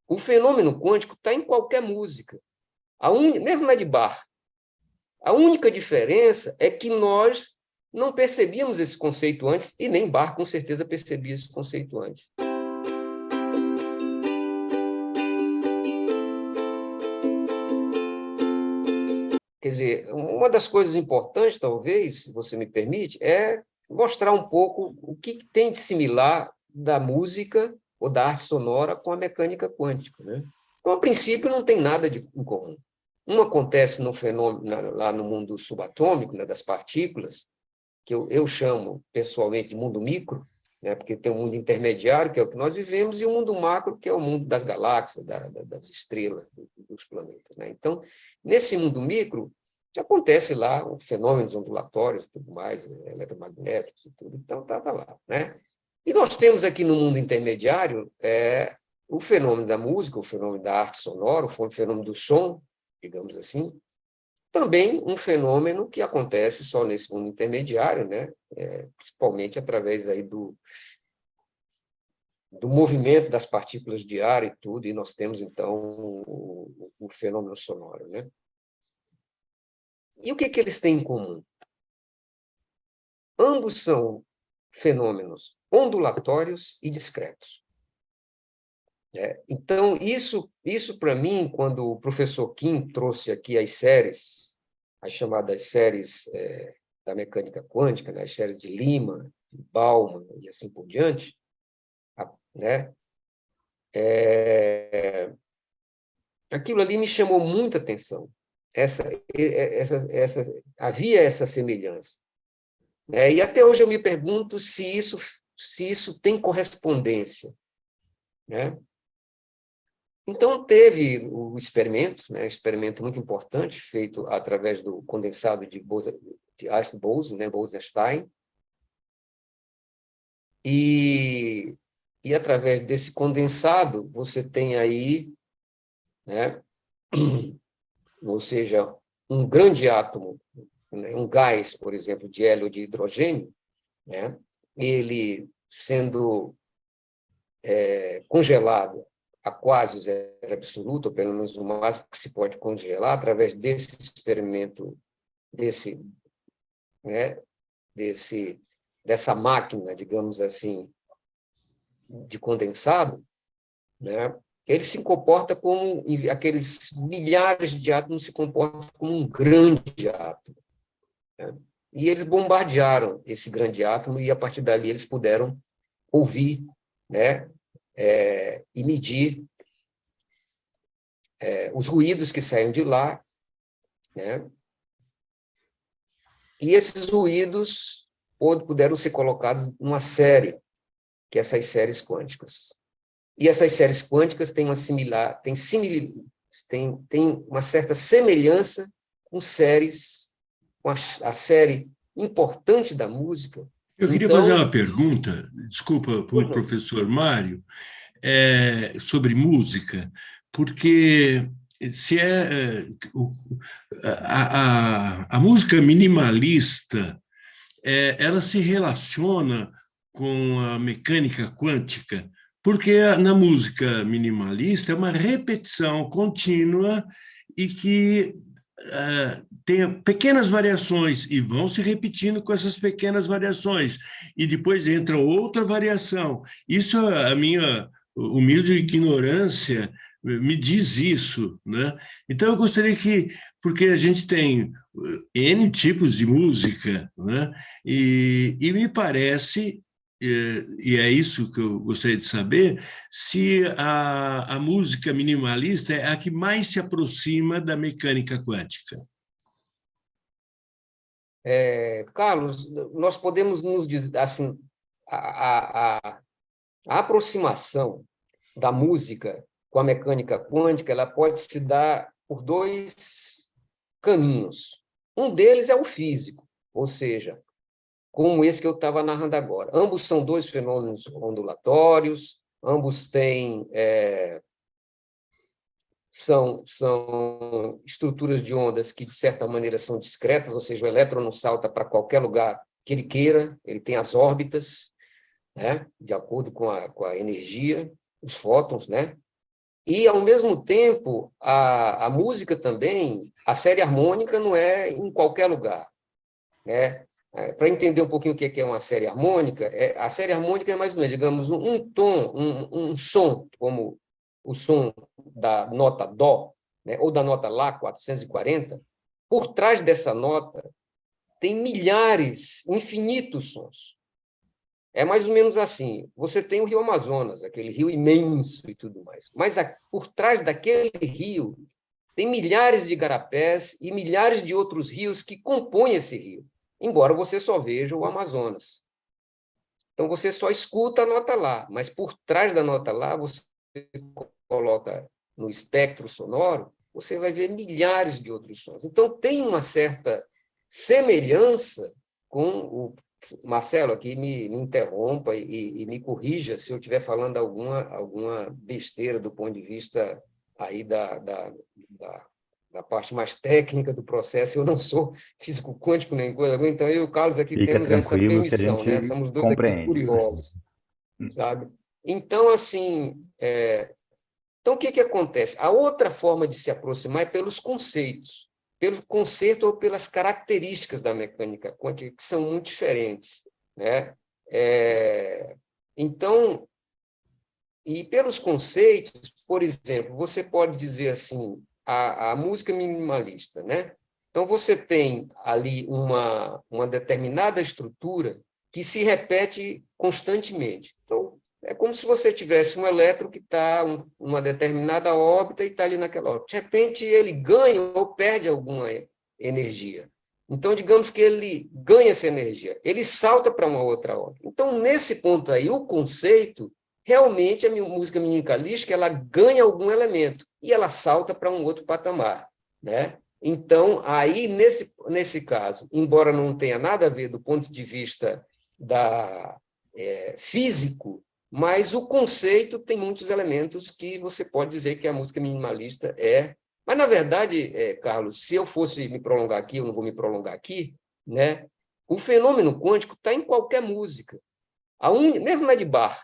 O fenômeno quântico está em qualquer música, mesmo na de Bach. A única diferença é que nós não percebíamos esse conceito antes, e nem Bach, com certeza, percebia esse conceito antes. Quer dizer, uma das coisas importantes, talvez, se você me permite, é mostrar um pouco o que tem de similar da música ou da arte sonora com a mecânica quântica, né? Então, a princípio, não tem nada em comum. Um acontece no fenômeno, lá no mundo subatômico, né, das partículas, que eu chamo, pessoalmente, de mundo micro, né, porque tem um mundo intermediário, que é o que nós vivemos, e o mundo macro, que é o mundo das galáxias, das estrelas, dos planetas, né? Então, nesse mundo micro, acontece lá fenômenos ondulatórios, tudo mais, eletromagnéticos e tudo, então tá lá, né? E nós temos aqui no mundo intermediário o fenômeno da música, o fenômeno da arte sonora, o fenômeno do som, digamos assim, também um fenômeno que acontece só nesse mundo intermediário, né? Principalmente através aí do movimento das partículas de ar e tudo, e nós temos, então, o fenômeno sonoro, né? E o que eles têm em comum? Ambos são fenômenos ondulatórios e discretos. Então, isso para mim, quando o professor Kim trouxe aqui as chamadas séries da mecânica quântica, né, as séries de Lima, de Bauman e assim por diante, né, aquilo ali me chamou muita atenção. Havia essa semelhança. E até hoje eu me pergunto se isso tem correspondência, né? Então, teve o experimento, né, um experimento muito importante, feito através do condensado de Bose, né, Bose-Einstein, e através desse condensado, você tem aí, né, ou seja, um grande átomo, né, um gás, por exemplo, de hélio ou de hidrogênio, né, ele sendo congelado a quase zero absoluto, ou pelo menos o máximo que se pode congelar, através desse experimento, né, dessa máquina, digamos assim, de condensado, né, ele se comporta como aqueles milhares de átomos se comportam como um grande átomo, né? E eles bombardearam esse grande átomo e, a partir dali, eles puderam ouvir, né, e medir os ruídos que saem de lá, né? E esses ruídos puderam ser colocados numa série, que é essas séries quânticas. E essas séries quânticas têm uma certa semelhança com a série importante da música. Eu queria fazer uma pergunta, desculpa, para o professor Mário, sobre música, porque se a música minimalista ela se relaciona com a mecânica quântica, porque na música minimalista é uma repetição contínua e que tem pequenas variações e vão se repetindo com essas pequenas variações e depois entra outra variação. Isso a minha humilde ignorância me diz isso, né? Então eu gostaria porque a gente tem N tipos de música, né? E me parece, e é isso que eu gostaria de saber, se a música minimalista é a que mais se aproxima da mecânica quântica. Carlos, nós podemos nos dizer assim, a aproximação da música com a mecânica quântica, ela pode se dar por dois caminhos. Um deles é o físico, ou seja, como esse que eu estava narrando agora. Ambos são dois fenômenos ondulatórios, ambos são estruturas de ondas que, de certa maneira, são discretas, ou seja, o elétron não salta para qualquer lugar que ele queira, ele tem as órbitas, né, de acordo com a energia, os fótons, né? E, ao mesmo tempo, a música também, a série harmônica não é em qualquer lugar, né? Para entender um pouquinho o que é uma série harmônica, a série harmônica é mais ou menos, digamos, um tom, um som, como o som da nota Dó, né? Ou da nota Lá 440. Por trás dessa nota tem milhares, infinitos sons. É mais ou menos assim. Você tem o Rio Amazonas, aquele rio imenso e tudo mais. Mas por trás daquele rio tem milhares de igarapés e milhares de outros rios que compõem esse rio, embora você só veja o Amazonas. Então, você só escuta a nota Lá, mas por trás da nota Lá, você coloca no espectro sonoro, você vai ver milhares de outros sons. Então, tem uma certa semelhança com o Marcelo, aqui me interrompa e me corrija se eu estiver falando alguma besteira do ponto de vista aí da parte mais técnica do processo. Eu não sou físico quântico nem coisa alguma, então eu e o Carlos aqui Fica temos essa tranquilo que a permissão, né? gente Somos dois aqui compreende. curiosos, sabe? Então, assim, então, o que acontece? A outra forma de se aproximar é pelos conceitos, pelo conceito ou pelas características da mecânica quântica, que são muito diferentes, né? Então, e pelos conceitos, por exemplo, você pode dizer assim, a música minimalista, né? Então, você tem ali uma determinada estrutura que se repete constantemente. Então, é como se você tivesse um elétron que está numa determinada órbita e está ali naquela órbita. De repente, ele ganha ou perde alguma energia. Então, digamos que ele ganha essa energia, ele salta para uma outra órbita. Então, nesse ponto aí, o conceito, realmente, a música minimalística, ela ganha algum elemento e ela salta para um outro patamar, né? Então, aí, nesse caso, embora não tenha nada a ver do ponto de vista físico, mas o conceito tem muitos elementos que você pode dizer que a música minimalista é. Mas, na verdade, Carlos, se eu fosse me prolongar aqui, eu não vou me prolongar aqui, né? O fenômeno quântico está em qualquer música, mesmo na de Bach.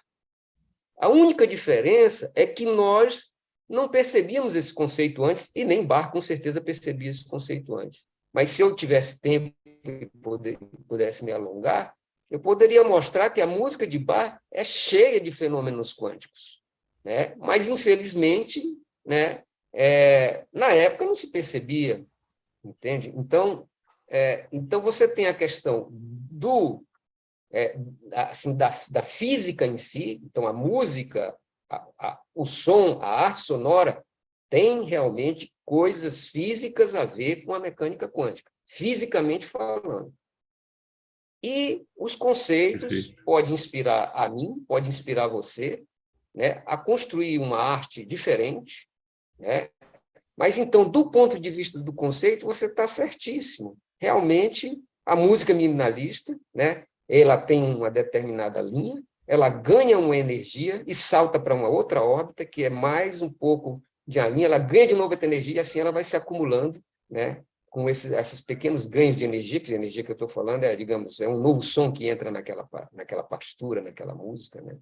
A única diferença é que nós não percebíamos esse conceito antes, e nem Bach, com certeza, percebia esse conceito antes. Mas se eu tivesse tempo e pudesse me alongar, eu poderia mostrar que a música de Bach é cheia de fenômenos quânticos, né? Mas, infelizmente, né, na época não se percebia, entende? Então, então você tem a questão assim, da física em si. Então, a música, o som, a arte sonora, tem realmente coisas físicas a ver com a mecânica quântica, fisicamente falando. E os conceitos podem inspirar a mim, pode inspirar você, né, a construir uma arte diferente, né? Mas, então, do ponto de vista do conceito, você está certíssimo. Realmente, a música minimalista, né, ela tem uma determinada linha, ela ganha uma energia e salta para uma outra órbita, que é mais um pouco de a linha, ela ganha de novo essa energia, e assim ela vai se acumulando, né, com esses pequenos ganhos de energia, que a energia que eu estou falando digamos, um novo som que entra naquela partitura, naquela música, né?